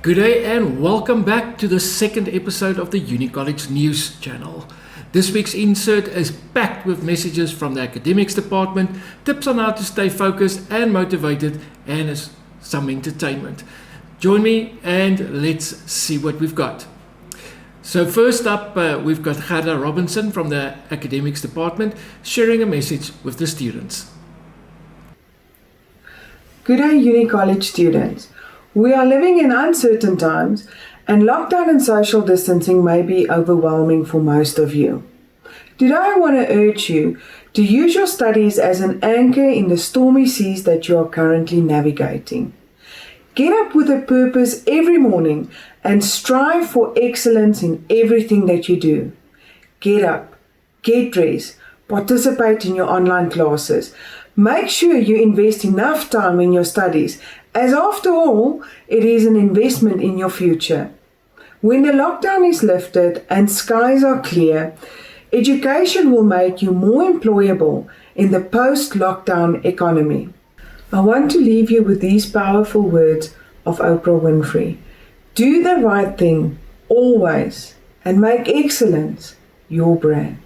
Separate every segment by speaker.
Speaker 1: Good day and welcome back to the second episode of the UniCollege News channel. This week's insert is packed with messages from the academics department, tips on how to stay focused and motivated, and some entertainment. Join me and let's see what we've got. So first up, we've got Rodney Robinson from the academics department sharing a message with the students.
Speaker 2: Good day, UniCollege students. We are living in uncertain times, and lockdown and social distancing may be overwhelming for most of you. Today I want to urge you to use your studies as an anchor in the stormy seas that you are currently navigating. Get up with a purpose every morning and strive for excellence in everything that you do. Get up, get dressed, participate in your online classes. Make sure you invest enough time in your studies, as after all, it is an investment in your future. When the lockdown is lifted and skies are clear, education will make you more employable in the post-lockdown economy. I want to leave you with these powerful words of Oprah Winfrey. Do the right thing, always, and make excellence your brand.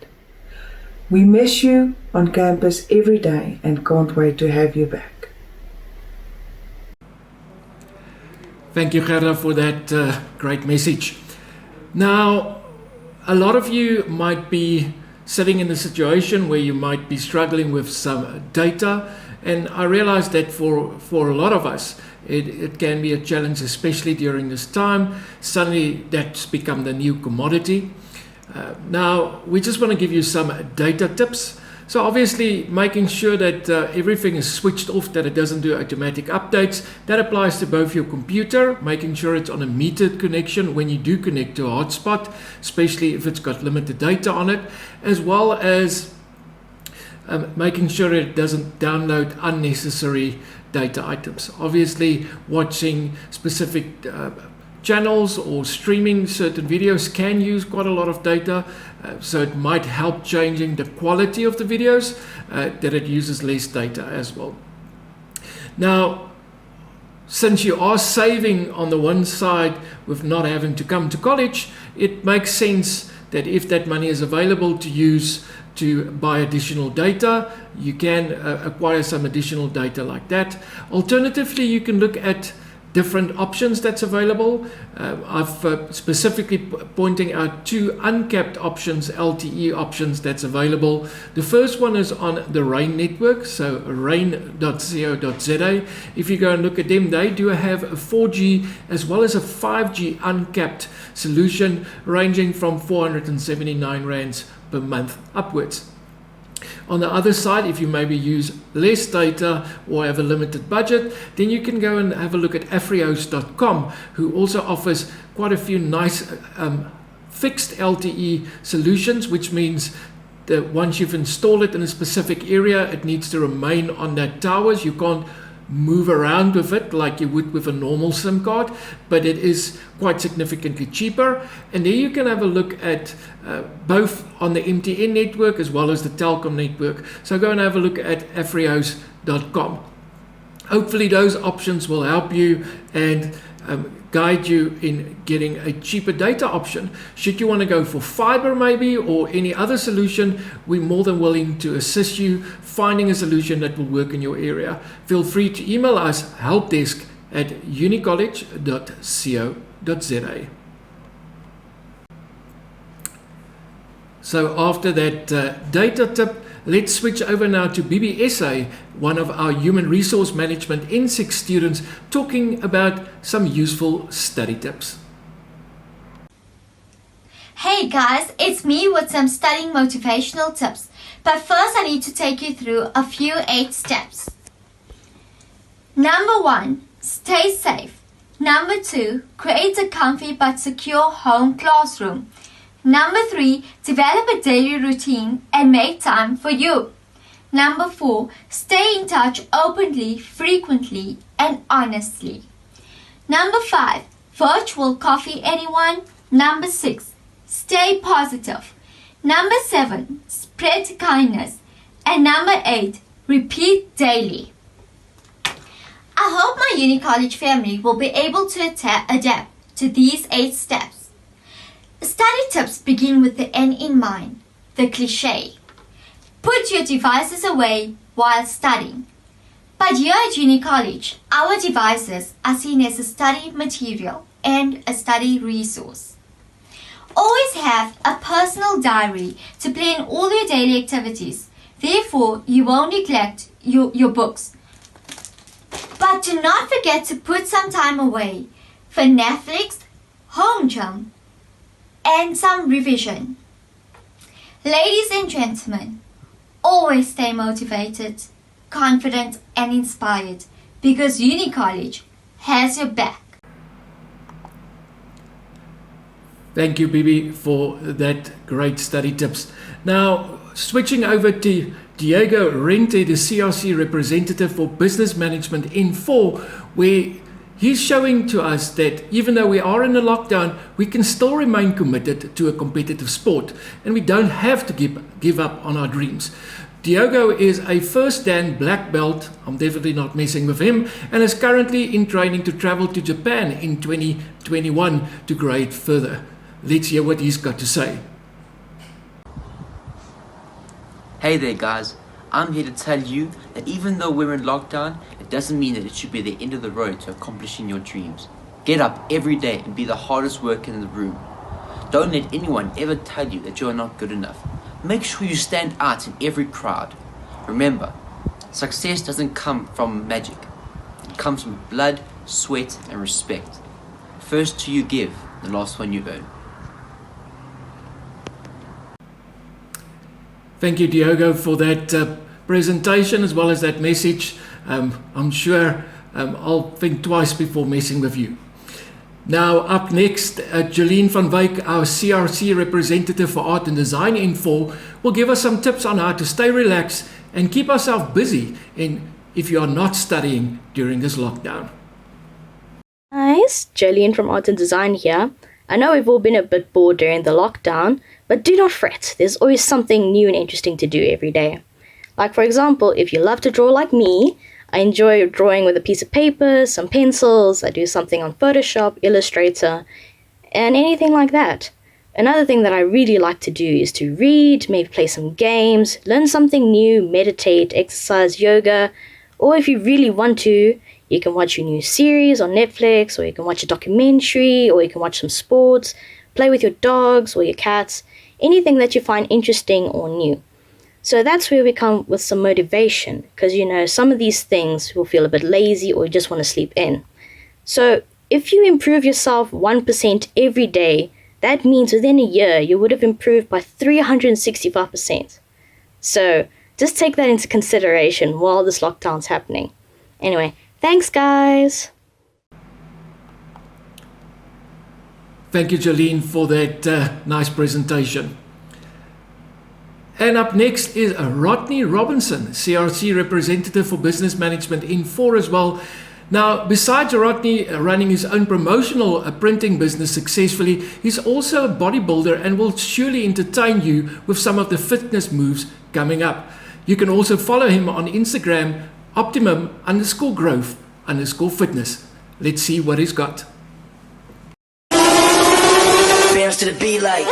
Speaker 2: We miss you on campus every day and can't wait to have you back.
Speaker 1: Thank you, Gerda, for that great message. Now, a lot of you might be sitting in a situation where you might be struggling with some data, and I realize that for a lot of us, it can be a challenge, especially during this time. Suddenly, that's become the new commodity. Now, we just want to give you some data tips. So obviously, making sure that everything is switched off, that it doesn't do automatic updates. That applies to both your computer, making sure it's on a metered connection when you do connect to a hotspot, especially if it's got limited data on it, as well as making sure it doesn't download unnecessary data items. Obviously, watching specific channels or streaming certain videos can use quite a lot of data, so it might help changing the quality of the videos, that it uses less data as well. Now, since you are saving on the one side with not having to come to college, it makes sense that if that money is available to use to buy additional data, you can acquire some additional data like that. Alternatively, you can look at different options that's available. I've specifically pointing out two uncapped options, LTE options that's available. The first one is on the RAIN network, so rain.co.za. If you go and look at them, they do have a 4G as well as a 5G uncapped solution ranging from 479 rands per month upwards. On the other side, if you maybe use less data or have a limited budget, then you can go and have a look at afrios.com, who also offers quite a few nice fixed LTE solutions, which means that once you've installed it in a specific area, it needs to remain on that towers. You can't move around with it like you would with a normal SIM card, but it is quite significantly cheaper. And there you can have a look at both on the MTN network as well as the Telkom network. So go and have a look at afrios.com. Hopefully those options will help you and guide you in getting a cheaper data option. Should you want to go for fiber maybe or any other solution, we're more than willing to assist you finding a solution that will work in your area. Feel free to email us helpdesk@unicollege.co.za. So after that data tip, let's switch over now to Bibi, one of our human resource management N6 students, talking about some useful study tips.
Speaker 3: Hey guys, it's me with some studying motivational tips. But first I need to take you through a few 8 steps. Number 1, stay safe. Number 2, create a comfy but secure home classroom. Number 3, develop a daily routine and make time for you. Number 4, stay in touch openly, frequently, and honestly. Number 5, virtual coffee anyone? Number 6, stay positive. Number 7, spread kindness. And number 8, repeat daily. I hope my UniCollege family will be able to adapt to these 8 steps. Study tips begin with the end in mind, the cliche. Put your devices away while studying. But here at UniCollege, our devices are seen as a study material and a study resource. Always have a personal diary to plan all your daily activities. Therefore, you won't neglect your books. But do not forget to put some time away for Netflix, home gym, and some revision. Ladies and gentlemen, always stay motivated, confident and inspired because UniCollege has your back.
Speaker 1: Thank you, Bibi, for that great study tips. Now, switching over to Diogo Rente, the CRC representative for Business Management in 4, where he's showing to us that even though we are in a lockdown, we can still remain committed to a competitive sport and we don't have to give up on our dreams. Diogo is a first dan black belt, I'm definitely not messing with him, and is currently in training to travel to Japan in 2021 to grade further. Let's hear what he's got to say.
Speaker 4: Hey there guys, I'm here to tell you that even though we're in lockdown, it doesn't mean that it should be the end of the road to accomplishing your dreams. Get up every day and be the hardest worker in the room. Don't let anyone ever tell you that you are not good enough. Make sure you stand out in every crowd. Remember, success doesn't come from magic. It comes from blood, sweat and respect. First two you give, the last one you earn.
Speaker 1: Thank you, Diogo, for that presentation as well as that message. I'm sure I'll think twice before messing with you. Now, up next, Jolene van Wyk, our CRC representative for Art and Design in 4, will give us some tips on how to stay relaxed and keep ourselves busy if you are not studying during this lockdown.
Speaker 5: Guys, Jolene from Art and Design here. I know we've all been a bit bored during the lockdown, but do not fret, there's always something new and interesting to do every day. Like for example, if you love to draw like me, I enjoy drawing with a piece of paper, some pencils, I do something on Photoshop, Illustrator, and anything like that. Another thing that I really like to do is to read, maybe play some games, learn something new, meditate, exercise, yoga, or if you really want to, you can watch a new series on Netflix, or you can watch a documentary, or you can watch some sports, play with your dogs or your cats, anything that you find interesting or new. So that's where we come with some motivation, because some of these things will feel a bit lazy or you just want to sleep in. So if you improve yourself 1% every day, that means within a year you would have improved by 365%. So just take that into consideration while this lockdown's happening. Anyway, thanks guys!
Speaker 1: Thank you, Jolene, for that nice presentation. And up next is Rodney Robinson, CRC representative for Business Management in 4 as well. Now, besides Rodney running his own promotional printing business successfully, he's also a bodybuilder and will surely entertain you with some of the fitness moves coming up. You can also follow him on Instagram, optimum_growth_fitness. Let's see what he's got.
Speaker 6: Bounce to the beat like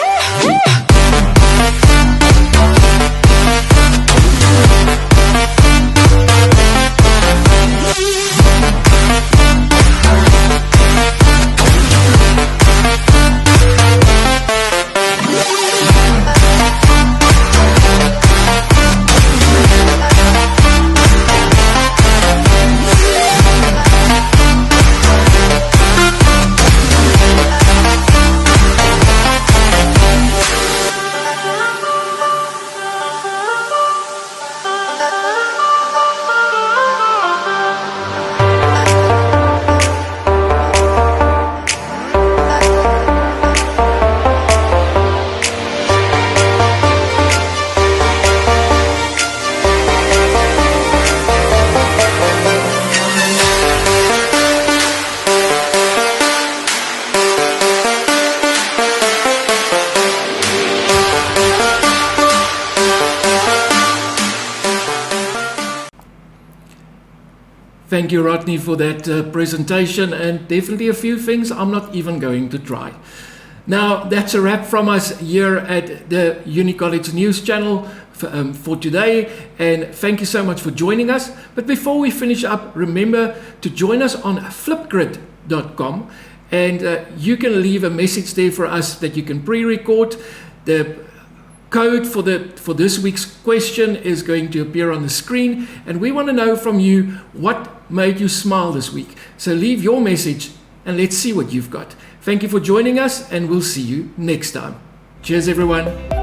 Speaker 1: Thank you, Rodney, for that presentation, and definitely a few things I'm not even going to try. Now, that's a wrap from us here at the UniCollege News Channel for today, and thank you so much for joining us. But before we finish up, remember to join us on flipgrid.com, and you can leave a message there for us that you can pre-record. The code for this week's question is going to appear on the screen, and we want to know from you what made you smile this week. So leave your message and let's see what you've got. Thank you for joining us, and we'll see you next time. Cheers, everyone.